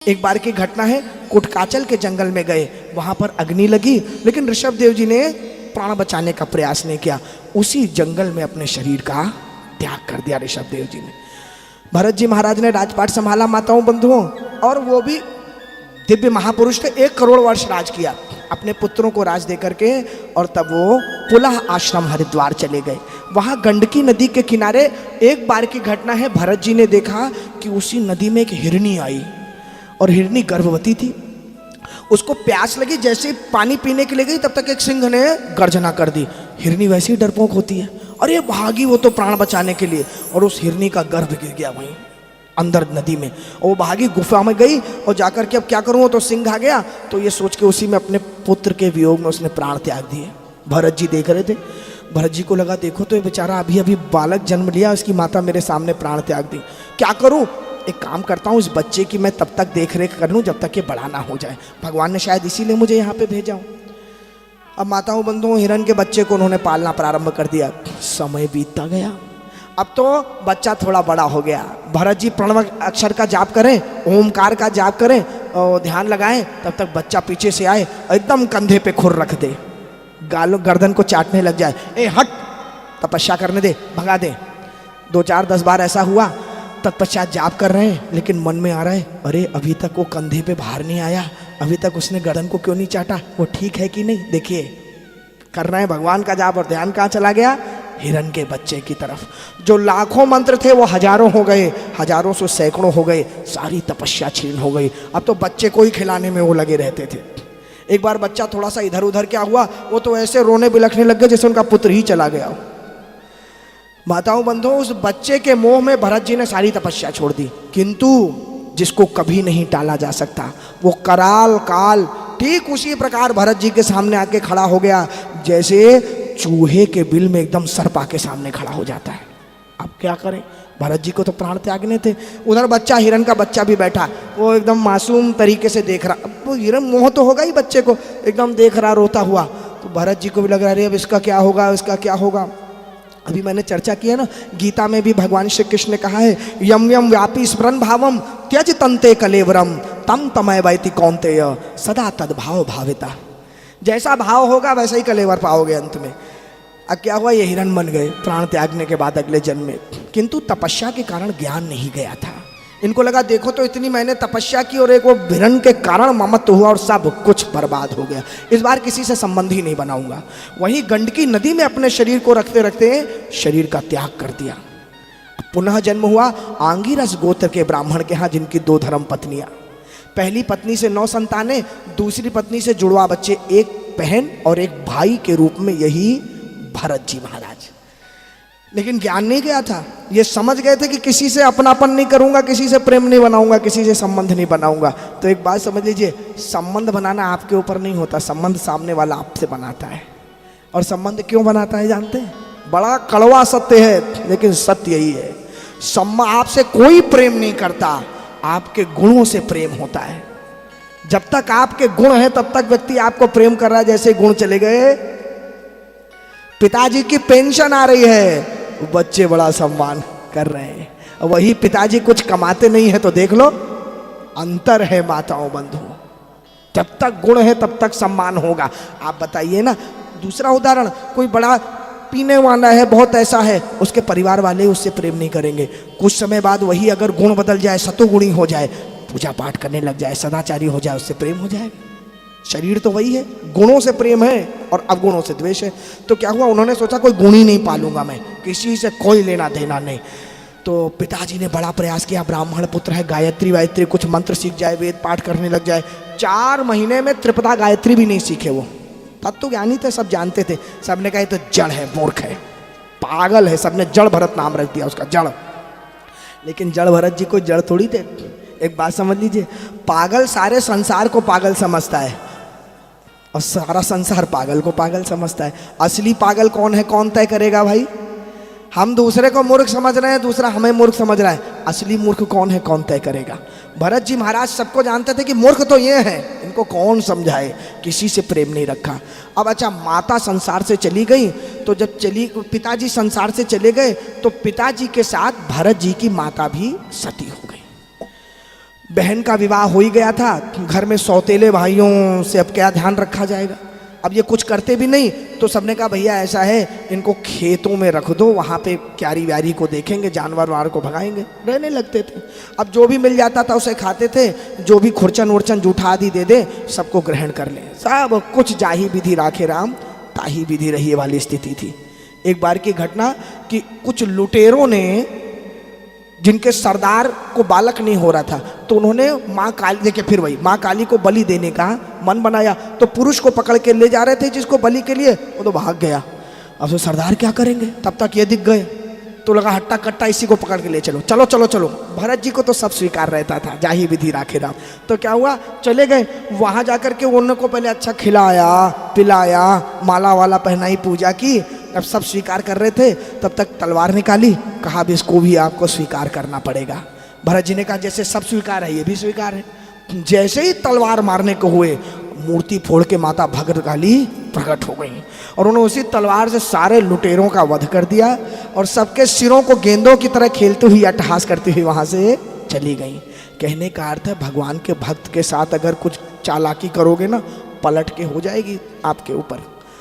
एक बार की घटना है, कुटकाचल के जंगल में गए, वहां पर अग्नि लगी, लेकिन ऋषभ देव जी ने प्राण बचाने का प्रयास नहीं किया। उसी जंगल में अपने शरीर का त्याग कर दिया ऋषभ देव जी ने। भरत जी महाराज ने राजपाट संभाला माताओं बंधुओं, और वो भी दिव्य महापुरुष थे। 1 करोड़ वर्ष राज किया अपने पुत्रों को राज दे करके, और तब वो पुनः आश्रम हरिद्वार चले गए। वहां गंडकी नदी के किनारे एक बार की घटना है, भरत जी ने देखा कि उसी नदी में एक हिरनी आई, और हिरनी गर्भवती थी। उसको प्यास लगी, जैसे पानी पीने के लिए गई तब तक एक सिंह ने गर्जना कर दी। हिरनी वैसे ही डरपोक होती है, और ये भागी वो तो प्राण बचाने के लिए, और उस हिरनी का गर्भ गिर गया वहीं अंदर नदी में। और वो भागी गुफा में गई, और जाकर के अब क्या करूँ, तो सिंह आ गया। तो ये सोच के उसी में अपने पुत्र के वियोग में उसने प्राण त्याग दिए। भरत जी देख रहे थे, भरत जी को लगा देखो तो ये बेचारा अभी अभी बालक जन्म लिया, उसकी माता मेरे सामने प्राण त्याग दी, क्या करूँ। एक काम करता हूँ, इस बच्चे की मैं तब तक देख रेख कर लूँ जब तक ये बड़ा ना हो जाए। भगवान ने शायद इसीलिए मुझे यहाँ पे भेजा हूँ। अब माताओं बंधुओं, हिरण के बच्चे को उन्होंने पालना प्रारंभ कर दिया। समय बीतता गया, अब तो बच्चा थोड़ा बड़ा हो गया। भरत जी प्रणव अक्षर का जाप करें, ओमकार का जाप करें और ध्यान लगाएं, तब तक बच्चा पीछे से आए, एकदम कंधे पे खुर रख दे, गालों गर्दन को चाटने लग जाए। ए हट, तपस्या करने दे, भगा दे। 2 4 10 बार ऐसा हुआ। तत्पश्चात जाप कर रहे हैं, लेकिन मन में आ रहा है, अरे अभी तक वो कंधे पे भार नहीं आया, अभी तक उसने गर्दन को क्यों नहीं चाटा, वो ठीक है कि नहीं। देखिए कर रहे हैं भगवान का जाप, और ध्यान कहाँ चला गया, हिरण के बच्चे की तरफ। जो लाखों मंत्र थे वो हजारों हो गए, हजारों से सैकड़ों हो गए, सारी तपस्या छीन हो गई। अब तो बच्चे को ही खिलाने में वो लगे रहते थे। एक बार बच्चा थोड़ा सा इधर उधर क्या हुआ, वो तो ऐसे रोने बिलखने लग गए जैसे उनका पुत्र ही चला गया। माताओं बंधुओं, उस बच्चे के मोह में भरत जी ने सारी तपस्या छोड़ दी, किंतु जिसको कभी नहीं टाला जा सकता वो कराल काल ठीक उसी प्रकार भरत जी के सामने आके खड़ा हो गया, जैसे चूहे के बिल में एकदम सर्प के सामने खड़ा हो जाता है। अब क्या करें, भरत जी को तो प्राण त्यागने थे। उधर बच्चा, हिरण का बच्चा भी बैठा, वो एकदम मासूम तरीके से देख रहा। अब वो हिरण मोह तो होगा ही बच्चे को, एकदम देख रहा रोता हुआ। तो भरत जी को भी लग रहा है, अरे अब इसका क्या होगा, इसका क्या होगा। अभी मैंने चर्चा की है ना, गीता में भी भगवान श्री कृष्ण ने कहा है, यम यम व्यापी स्मरण भावम त्यज तंते कलेवरम तम तमय वैति कौन्तेय सदा तद्भाव भाविता। जैसा भाव होगा वैसा ही कलेवर पाओगे अंत में। अब क्या हुआ, ये हिरण बन गए प्राण त्यागने के बाद अगले जन्म में, किंतु तपस्या के कारण ज्ञान नहीं गया था। इनको लगा देखो तो इतनी मैंने तपस्या की और एक वो हिरण के कारण ममत्व हुआ और सब कुछ बर्बाद हो गया, इस बार किसी से संबंध ही नहीं बनाऊंगा। वहीं गंडकी नदी में अपने शरीर को रखते रखते शरीर का त्याग कर दिया। पुनः जन्म हुआ आंगिरस गोत्र के ब्राह्मण के यहाँ, जिनकी 2 धर्म पत्नियां। पहली पत्नी से 9 संतानें, दूसरी पत्नी से जुड़वा बच्चे, एक बहन और एक भाई के रूप में यही भरत जी महाराज। लेकिन ज्ञान नहीं गया था, ये समझ गए थे कि किसी से अपनापन नहीं करूंगा, किसी से प्रेम नहीं बनाऊंगा, किसी से संबंध नहीं बनाऊंगा। तो एक बात समझ लीजिए, संबंध बनाना आपके ऊपर नहीं होता, संबंध सामने वाला आपसे बनाता है। और संबंध क्यों बनाता है जानते हैं, बड़ा कड़वा सत्य है लेकिन सत्य यही है। आपसे कोई प्रेम नहीं करता, आपके गुणों से प्रेम होता है। जब तक आपके गुण हैं तब तक व्यक्ति आपको प्रेम कर रहा है। जैसे गुण चले गए, पिताजी की पेंशन आ रही है, बच्चे बड़ा सम्मान कर रहे हैं, वही पिताजी कुछ कमाते नहीं है, तो देख लो अंतर है माताओं बंधुओं। जब तक गुण है तब तक सम्मान होगा। आप बताइए ना, दूसरा उदाहरण, कोई बड़ा पीने वाला है, बहुत ऐसा है, उसके परिवार वाले उससे प्रेम नहीं करेंगे। कुछ समय बाद वही अगर गुण बदल जाए, सतोगुणी हो जाए, पूजा पाठ करने लग जाए, सदाचारी हो जाए, उससे प्रेम हो जाएगा। शरीर तो वही है, गुणों से प्रेम है और अवगुणों से द्वेष है। तो क्या हुआ, उन्होंने सोचा कोई गुण ही नहीं पालूंगा मैं, किसी से कोई लेना देना नहीं। तो पिताजी ने बड़ा प्रयास किया, ब्राह्मण पुत्र है, गायत्री वायत्री कुछ मंत्र सीख जाए, वेद पाठ करने लग जाए। 4 महीने में त्रिपदा गायत्री भी नहीं सीखे वो। तत्व ज्ञानी थे, सब जानते थे। सबने कहा तो जड़ है, मूर्ख है, पागल है, सबने जड़ भरत नाम रख दिया उसका, जड़। लेकिन जड़ भरत जी को जड़ थोड़ी थे। एक बात समझ लीजिए, पागल सारे संसार को पागल समझता है और सारा संसार पागल को पागल समझता है। असली पागल कौन है, कौन तय करेगा भाई। हम दूसरे को मूर्ख समझ रहे हैं, दूसरा हमें मूर्ख समझ रहा है, असली मूर्ख कौन है, कौन तय करेगा। भरत जी महाराज सबको जानते थे कि मूर्ख तो ये हैं, इनको कौन समझाए, किसी से प्रेम नहीं रखा। अब अच्छा, माता संसार से चली गई, तो जब पिताजी संसार से चले गए तो पिताजी के साथ भरत जी की माता भी सती हो गई। बहन का विवाह हो ही गया था, घर में सौतेले भाइयों से अब क्या ध्यान रखा जाएगा। अब ये कुछ करते भी नहीं, तो सबने कहा भैया ऐसा है, इनको खेतों में रख दो, वहाँ पे क्यारी व्यारी को देखेंगे, जानवर वार को भगाएंगे। रहने लगते थे। अब जो भी मिल जाता था उसे खाते थे, जो भी खुरचन उर्चन जूठा आदि दे दे सबको ग्रहण कर ले। सब कुछ जाही विधि राखे राम, ताही विधि रही वाली स्थिति थी। एक बार की घटना कि कुछ लुटेरों ने, जिनके सरदार को बालक नहीं हो रहा था, तो उन्होंने माँ काली, देखिए फिर वही, माँ काली को बलि देने का मन बनाया। तो पुरुष को पकड़ के ले जा रहे थे जिसको बलि के लिए, वो तो भाग गया। अब तो सरदार क्या करेंगे, तब तक ये दिख गए, तो लगा हट्टा कट्टा इसी को पकड़ के ले चलो, चलो चलो चलो। भरत जी को तो सब स्वीकार रहता था, जाही विधि राखे राम। तो क्या हुआ, चले गए वहाँ जाकर के उनको पहले अच्छा खिलाया पिलाया, माला वाला पहनाई, पूजा की। अब सब स्वीकार कर रहे थे, तब तक तलवार निकाली, कहा अब इसको भी आपको स्वीकार करना पड़ेगा। भरत जी ने कहा जैसे सब स्वीकार है ये भी स्वीकार है। जैसे ही तलवार मारने को हुए, मूर्ति फोड़ के माता भद्रकाली प्रकट हो गई और उन्होंने उसी तलवार से सारे लुटेरों का वध कर दिया और सबके सिरों को गेंदों की तरह खेलती हुई, अट्टहास करती हुई वहाँ से चली गई। कहने का अर्थ है भगवान के भक्त के साथ अगर कुछ चालाकी करोगे ना, पलट के हो जाएगी आपके ऊपर।